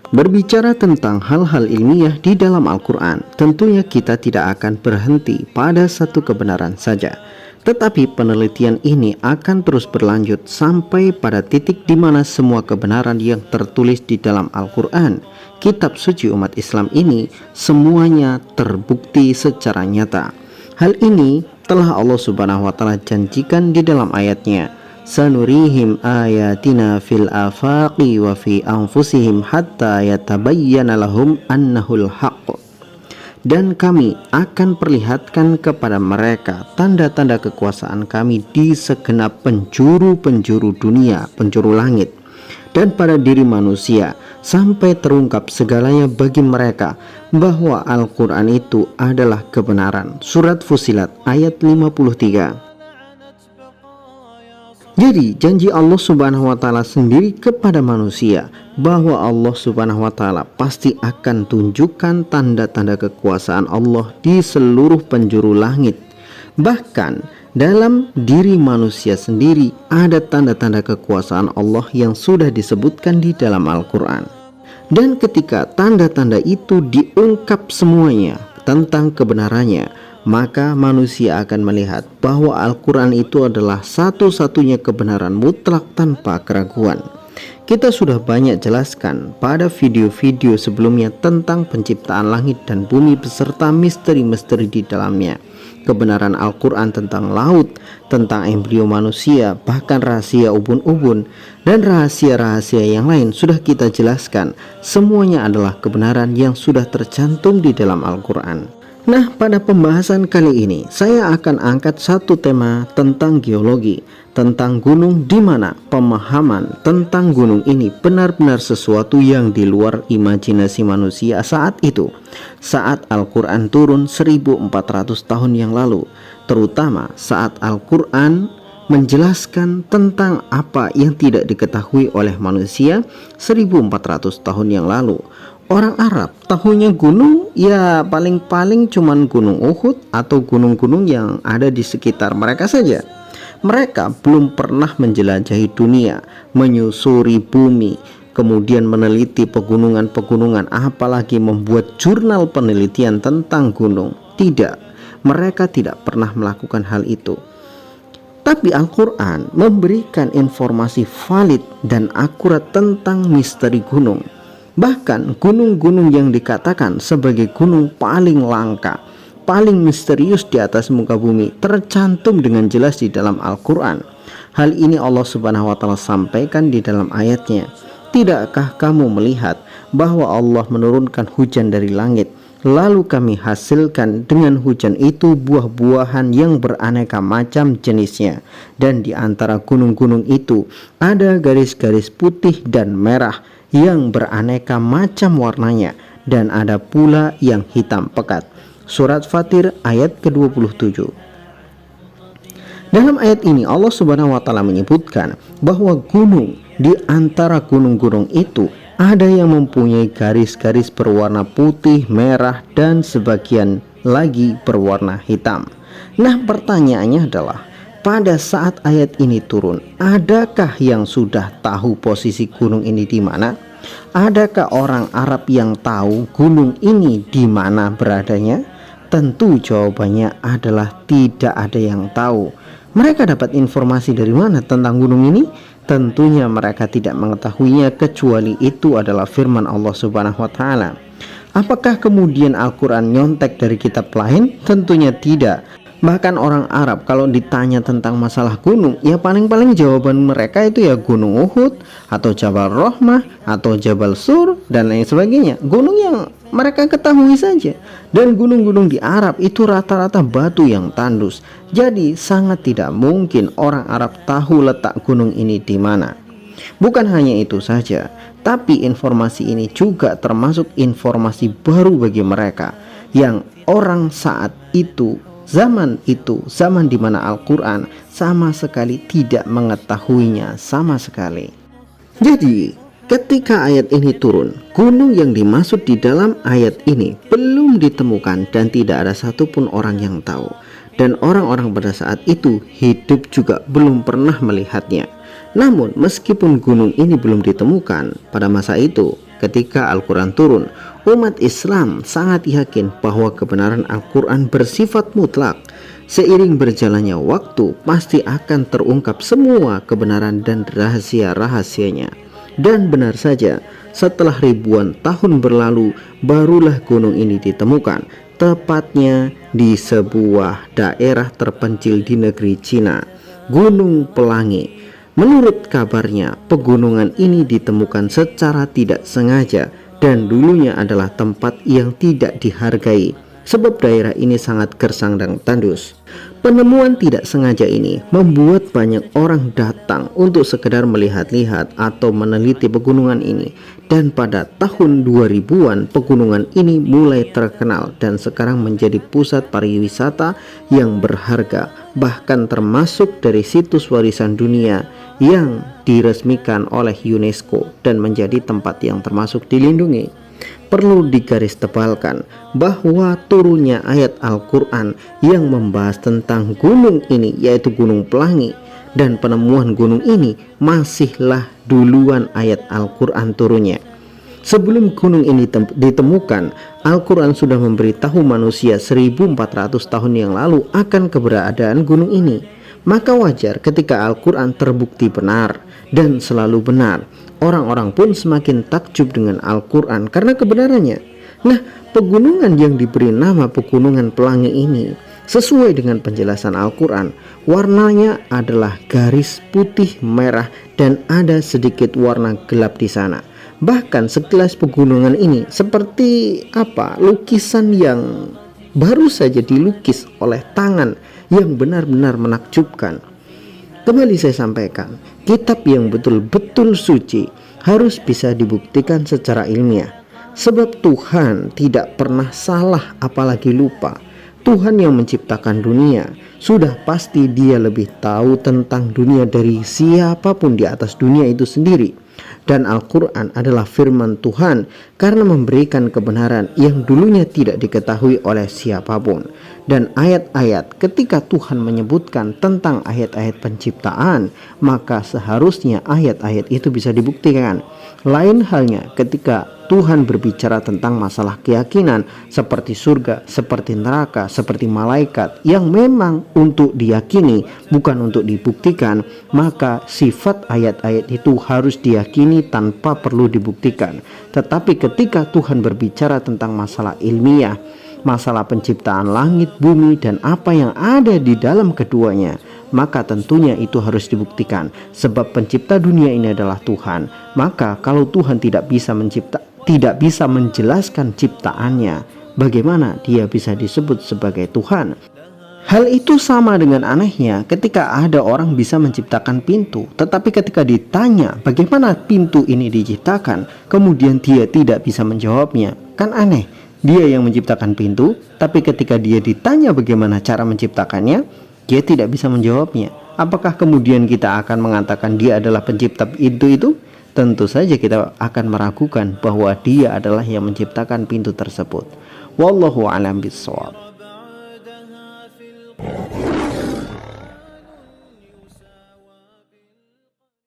Berbicara tentang hal-hal ilmiah di dalam Al-Quran, tentunya kita tidak akan berhenti pada satu kebenaran saja. Tetapi penelitian ini akan terus berlanjut sampai pada titik di mana semua kebenaran yang tertulis di dalam Al-Quran, kitab suci umat Islam ini, semuanya terbukti secara nyata. Hal ini telah Allah Subhanahu wa Ta'ala janjikan di dalam ayatnya, sanurihim ayatina fil afaqi wa fi anfusihim hatta yatabayyana lahum annahul haqq. Dan kami akan perlihatkan kepada mereka tanda-tanda kekuasaan kami di segenap penjuru-penjuru dunia, penjuru langit, dan pada diri manusia, sampai terungkap segalanya bagi mereka bahwa Al-Quran itu adalah kebenaran. Surat Fussilat ayat 53. Jadi janji Allah Subhanahu wa Ta'ala sendiri kepada manusia bahwa Allah Subhanahu wa Ta'ala pasti akan tunjukkan tanda-tanda kekuasaan Allah di seluruh penjuru langit. Bahkan dalam diri manusia sendiri ada tanda-tanda kekuasaan Allah yang sudah disebutkan di dalam Al-Quran. Dan ketika tanda-tanda itu diungkap semuanya tentang kebenarannya, maka manusia akan melihat bahwa Al-Quran itu adalah satu-satunya kebenaran mutlak tanpa keraguan. Kita sudah banyak jelaskan pada video-video sebelumnya tentang penciptaan langit dan bumi beserta misteri-misteri di dalamnya. Kebenaran Al-Quran tentang laut, tentang embrio manusia, bahkan rahasia ubun-ubun, dan rahasia-rahasia yang lain sudah kita jelaskan. Semuanya adalah kebenaran yang sudah tercantum di dalam Al-Quran. Nah, pada pembahasan kali ini saya akan angkat satu tema tentang geologi, tentang gunung, di mana pemahaman tentang gunung ini benar-benar sesuatu yang di luar imajinasi manusia saat itu, saat Al-Quran turun 1400 tahun yang lalu, terutama saat Al-Quran menjelaskan tentang apa yang tidak diketahui oleh manusia 1400 tahun yang lalu. Orang Arab tahunya gunung ya paling-paling cuman gunung Uhud atau gunung-gunung yang ada di sekitar mereka saja. Mereka belum pernah menjelajahi dunia, menyusuri bumi, kemudian meneliti pegunungan-pegunungan, apalagi membuat jurnal penelitian tentang gunung. Tidak, mereka tidak pernah melakukan hal itu. Tapi Al-Quran memberikan informasi valid dan akurat tentang misteri gunung. Bahkan gunung-gunung yang dikatakan sebagai gunung paling langka, paling misterius di atas muka bumi tercantum dengan jelas di dalam Al-Quran. Hal ini Allah Subhanahu wa Ta'ala sampaikan di dalam ayatnya, tidakkah kamu melihat bahwa Allah menurunkan hujan dari langit, lalu kami hasilkan dengan hujan itu buah-buahan yang beraneka macam jenisnya, dan di antara gunung-gunung itu ada garis-garis putih dan merah yang beraneka macam warnanya, dan ada pula yang hitam pekat. Surat Fatir ayat ke-27. Dalam ayat ini Allah Subhanahu wa Ta'ala menyebutkan bahwa gunung di antara gunung-gunung itu ada yang mempunyai garis-garis berwarna putih, merah, dan sebagian lagi berwarna hitam. Nah, pertanyaannya adalah, pada saat ayat ini turun, adakah yang sudah tahu posisi gunung ini di mana? Adakah orang Arab yang tahu gunung ini di mana beradanya? Tentu jawabannya adalah tidak ada yang tahu. Mereka dapat informasi dari mana tentang gunung ini? Tentunya mereka tidak mengetahuinya, kecuali itu adalah firman Allah Subhanahu wa Ta'ala. Apakah kemudian Al-Quran nyontek dari kitab lain? Tentunya tidak. Bahkan orang Arab kalau ditanya tentang masalah gunung, ya paling-paling jawaban mereka itu ya Gunung Uhud, atau Jabal Rahmah, atau Jabal Sur, dan lain sebagainya. Gunung yang mereka ketahui saja. Dan gunung-gunung di Arab itu rata-rata batu yang tandus. Jadi sangat tidak mungkin orang Arab tahu letak gunung ini di mana. Bukan hanya itu saja, tapi informasi ini juga termasuk informasi baru bagi mereka, yang orang saat itu, zaman di mana Al-Quran sama sekali tidak mengetahuinya sama sekali. Jadi ketika ayat ini turun, gunung yang dimaksud di dalam ayat ini belum ditemukan dan tidak ada satupun orang yang tahu. Dan orang-orang pada saat itu hidup juga belum pernah melihatnya. Namun meskipun gunung ini belum ditemukan pada masa itu, ketika Al-Quran turun. Umat Islam sangat yakin bahwa kebenaran Al-Quran bersifat mutlak. Seiring berjalannya waktu, pasti akan terungkap semua kebenaran dan rahasia-rahasianya. Dan benar saja, setelah ribuan tahun berlalu, barulah gunung ini ditemukan, tepatnya di sebuah daerah terpencil di negeri Cina, Gunung Pelangi. Menurut kabarnya, pegunungan ini ditemukan secara tidak sengaja dan dulunya adalah tempat yang tidak dihargai, sebab daerah ini sangat gersang dan tandus. Penemuan tidak sengaja ini membuat banyak orang datang untuk sekedar melihat-lihat atau meneliti pegunungan ini. Dan pada tahun 2000-an pegunungan ini mulai terkenal dan sekarang menjadi pusat pariwisata yang berharga, bahkan termasuk dari situs warisan dunia yang diresmikan oleh UNESCO dan menjadi tempat yang termasuk dilindungi. Perlu digaristebalkan bahwa turunnya ayat Al-Quran yang membahas tentang gunung ini, yaitu Gunung Pelangi, dan penemuan gunung ini masihlah duluan ayat Al-Quran turunnya. Sebelum gunung ini ditemukan, Al-Quran sudah memberitahu manusia 1400 tahun yang lalu akan keberadaan gunung ini. Maka wajar ketika Al-Quran terbukti benar dan selalu benar. Orang-orang pun semakin takjub dengan Al-Quran karena kebenarannya. Nah, pegunungan yang diberi nama Pegunungan Pelangi ini sesuai dengan penjelasan Al-Quran, warnanya adalah garis putih merah dan ada sedikit warna gelap di sana. Bahkan sekilas pegunungan ini seperti lukisan yang baru saja dilukis oleh tangan yang benar-benar menakjubkan. Kembali saya sampaikan, kitab yang betul-betul suci harus bisa dibuktikan secara ilmiah. Sebab Tuhan tidak pernah salah apalagi lupa. Tuhan yang menciptakan dunia, sudah pasti dia lebih tahu tentang dunia dari siapapun di atas dunia itu sendiri. Dan Al-Quran adalah firman Tuhan karena memberikan kebenaran yang dulunya tidak diketahui oleh siapapun. Dan ayat-ayat, ketika Tuhan menyebutkan tentang ayat-ayat penciptaan, maka seharusnya ayat-ayat itu bisa dibuktikan. Lain halnya ketika Tuhan berbicara tentang masalah keyakinan seperti surga, seperti neraka, seperti malaikat yang memang untuk diyakini bukan untuk dibuktikan, maka sifat ayat-ayat itu harus diyakini tanpa perlu dibuktikan. Tetapi ketika Tuhan berbicara tentang masalah ilmiah, masalah penciptaan langit, bumi, dan apa yang ada di dalam keduanya, maka tentunya itu harus dibuktikan. Sebab pencipta dunia ini adalah Tuhan. Maka kalau Tuhan tidak bisa menjelaskan ciptaannya, bagaimana dia bisa disebut sebagai Tuhan? Hal itu sama dengan anehnya ketika ada orang bisa menciptakan pintu, tetapi ketika ditanya bagaimana pintu ini diciptakan, kemudian dia tidak bisa menjawabnya. Kan aneh, dia yang menciptakan pintu, tapi ketika dia ditanya bagaimana cara menciptakannya, dia tidak bisa menjawabnya. Apakah kemudian kita akan mengatakan dia adalah pencipta pintu itu? Tentu saja kita akan meragukan bahwa dia adalah yang menciptakan pintu tersebut. Wallahu a'lam bishawab.